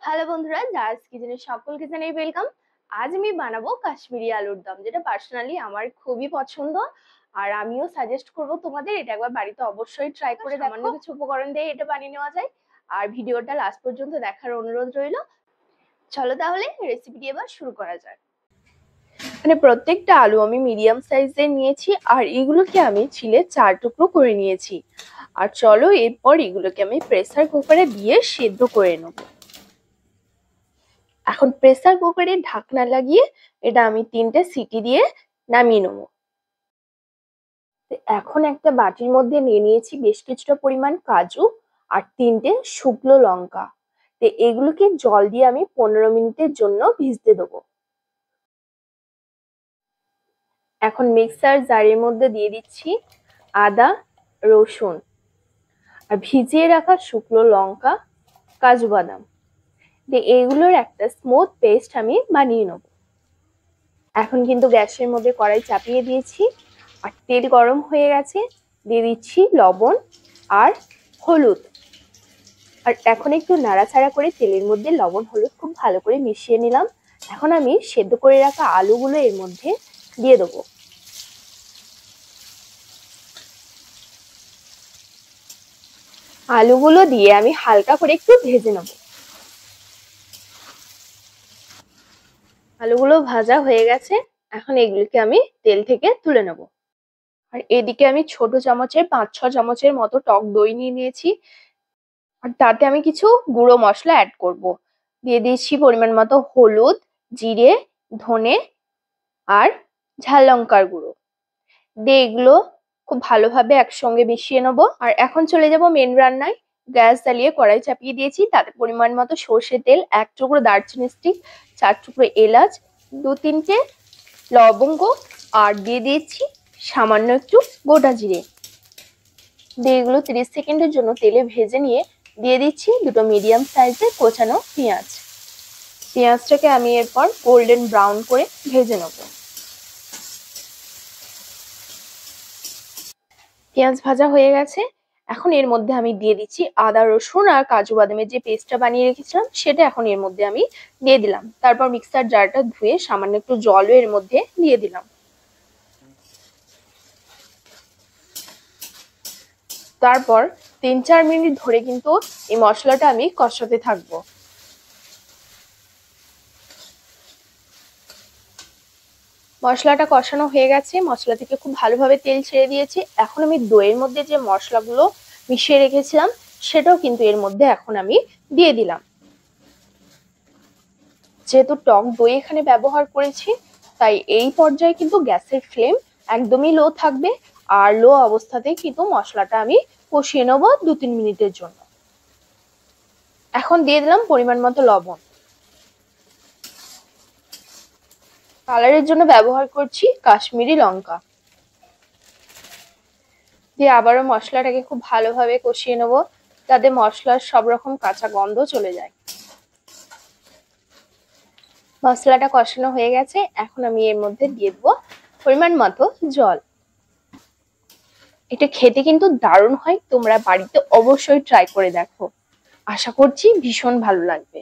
Hello বন্ধুরা, জাজ কিচেনের সকলকে জানাই ওয়েলকাম। আজ আমি বানাবো কাশ্মীরি আলুর দম, যেটা পার্সোনালি আমার খুবই পছন্দ। আর আমিও সাজেস্ট করব তোমাদের এটা একবার বাড়িতে অবশ্যই ট্রাই করে দেখো। সামান্য কিছু উপকরণ দিয়ে এটা বানিয়ে নেওয়া যায়। আর ভিডিওটা লাস্ট পর্যন্ত দেখার অনুরোধ রইল। চলো তাহলে রেসিপিটি এবার শুরু করা যাক। মানে প্রত্যেকটা আলু আমি মিডিয়াম সাইজের নিয়েছি, আর এগুলোকে আমি ছিলে 4 টুকরো করে নিয়েছি। আর চলো এরপর এগুলোকে আমি প্রেসার কুকারে দিয়ে সেদ্ধ করে নেবো। এখন প্রেসার কুকারে ঢাকনা লাগিয়ে এটা আমি 3টে সিটি দিয়ে নামিয়ে নেবো। এখন একটা বাটির মধ্যে নিয়ে নিয়েছি বেশ কিছুটা পরিমাণ কাজু আর 3টে শুকনো লঙ্কা। তো এগুলোকে জল দিয়ে আমি 15 মিনিটের জন্য ভিজতে দেবো। এখন মিক্সার জারের মধ্যে দিয়ে দিচ্ছি আদা, রসুন আর ভিজিয়ে রাখা শুকনো লঙ্কা, কাজু বাদাম। এগুলোর একটা স্মুথ পেস্ট আমি বানিয়ে নেব। এখন কিন্তু গ্যাসের মধ্যে কড়াই চাপিয়ে দিয়েছি আর তেল গরম হয়ে গেছে। দিয়ে দিচ্ছি লবণ আর হলুদ। আর এখন একটু নাড়াচাড়া করে তেলের মধ্যে লবণ হলুদ খুব ভালো করে মিশিয়ে নিলাম। এখন আমি সেদ্ধ করে রাখা আলুগুলো এর মধ্যে দিয়ে দেবো। আলুগুলো দিয়ে আমি হালকা করে একটু ভেজে নেব। আলুগুলো ভাজা হয়ে গেছে, এখন এগুলোকে আমি তেল থেকে তুলে নেব। আর এদিকে আমি ছোট চামচের 5-6 চামচের মতো টক দই নিয়ে নিয়েছি। আর তাতে আমি কিছু গুঁড়ো মশলা অ্যাড করব। দিয়ে দিয়েছি পরিমাণ মতো হলুদ, জিরে, ধনে আর ঝাল লঙ্কার গুঁড়ো। দিয়ে এগুলো খুব ভালোভাবে একসঙ্গে মিশিয়ে নেবো। আর এখন চলে যাব মেন রান্নায়। গ্যাস জ্বালিয়ে কড়াই চাপিয়ে দিয়েছি, তাতে পরিমাণ মতো সর্ষে তেল, 1 টুকরো দারচিনি স্টিক, 4 টুকরো এলাচ, 2-3টে লবঙ্গ আর দিয়ে দিয়েছি সামান্য একটু গোটা জিরে। দিয়ে এগুলো 30 সেকেন্ডের জন্য তেলে ভেজে নিয়ে দিয়ে দিচ্ছি 2টো মিডিয়াম সাইজের কোচানো পেঁয়াজ। পেঁয়াজটাকে আমি এরপর গোল্ডেন ব্রাউন করে ভেজে নেব। পেঁয়াজ ভাজা হয়ে গেছে, এখন এর মধ্যে আমি দিয়ে দিচ্ছি আদা রসুন আর কাজু বাদামের যে পেস্টটা বানিয়ে রেখেছিলাম সেটা এখন এর মধ্যে আমি দিয়ে দিলাম। তারপর মিক্সার জারটা ধুয়ে সামান্য একটু জলও এর মধ্যে দিয়ে দিলাম। তারপর 3-4 মিনিট ধরে কিন্তু এই মশলাটা আমি কষাতে থাকবো। মশলাটা কষানো হয়ে গেছে, মশলা থেকে খুব ভালোভাবে তেল ছেড়ে দিয়েছে। এখন আমি দইয়ের মধ্যে যে মশলাগুলো মিশিয়ে রেখেছিলাম সেটাও কিন্তু এর মধ্যে এখন আমি দিয়ে দিলাম। যেহেতু টক দই এখানে ব্যবহার করেছি, তাই এই পর্যায়ে কিন্তু গ্যাসের ফ্লেম একদমই লো থাকবে। আর লো অবস্থাতেই কিন্তু মশলাটা আমি কষিয়ে নেবো 2-3 মিনিটের জন্য। এখন দিয়ে দিলাম পরিমাণ মতো লবণ। কালারের জন্য ব্যবহার করছি কাশ্মীরি লঙ্কা। দিয়ে আবারও মশলাটাকে খুব ভালোভাবে কষিয়ে নেবো, যাতে মশলার সব রকম কাঁচা গন্ধ চলে যায়। মশলাটা কষানো হয়ে গেছে, এখন আমি এর মধ্যে দিয়ে দেবো পরিমাণ মতো জল। এটা খেতে কিন্তু দারুণ হয়, তোমরা বাড়িতে অবশ্যই ট্রাই করে দেখো। আশা করছি ভীষণ ভালো লাগবে।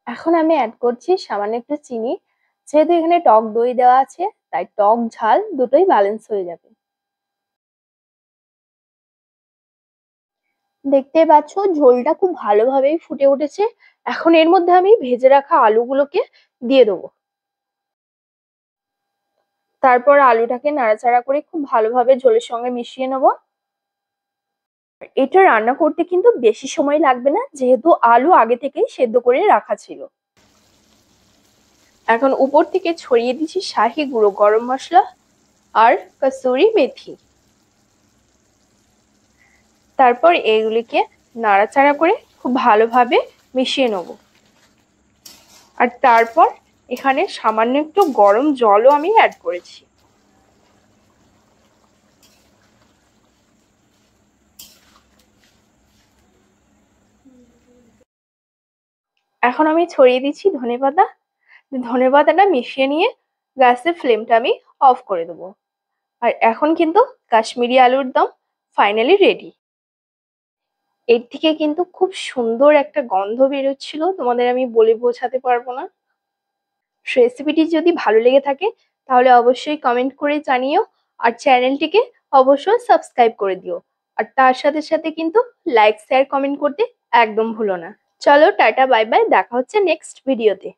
এখন আমি অ্যাড করছি সামান্য একটু চিনি। যেহেতু এখানে টক দই দেওয়া আছে, তাই টক ঝাল দুটোই ব্যালেন্স হয়ে যাবে। দেখতে পাচ্ছ ঝোলটা খুব ভালোভাবেই ফুটে উঠেছে। এখন এর মধ্যে আমি ভেজে রাখা আলুগুলোকে দিয়ে দেবো। তারপর আলুটাকে নাড়াচাড়া করে খুব ভালোভাবে ঝোলের সঙ্গে মিশিয়ে নেবো। এটা রান্না করতে কিন্তু বেশি সময় লাগবে না, যেহেতু আলু আগে থেকেই সেদ্ধ করে রাখা ছিল। এখন উপর থেকে ছড়িয়ে দিচ্ছি শাহি গুঁড়ো গরম মশলা আর কসুরি মেথি। তারপর এগুলিকে নাড়াচাড়া করে খুব ভালোভাবে মিশিয়ে নেব। আর তারপর এখানে সামান্য একটু গরম জলও আমি অ্যাড করেছি। এখন আমি ছড়িয়ে দিচ্ছি ধনেপাতা। ধনেপাতাটা মিশিয়ে নিয়ে গ্যাসের ফ্লেমটা আমি অফ করে দেবো। আর এখন কিন্তু কাশ্মীরি আলুর দম ফাইনালি রেডি। এর থেকে কিন্তু খুব সুন্দর একটা গন্ধ বেরোচ্ছিল, তোমাদের আমি বলে বোঝাতে পারবো না। রেসিপিটি যদি ভালো লেগে থাকে তাহলে অবশ্যই কমেন্ট করে জানিও, আর চ্যানেলটিকে অবশ্যই সাবস্ক্রাইব করে দিও। আর তার সাথে সাথে কিন্তু লাইক শেয়ার কমেন্ট করতে একদম ভুলো না। চলো টাটা বাই বাই, দেখা হচ্ছে নেক্সট ভিডিওতে।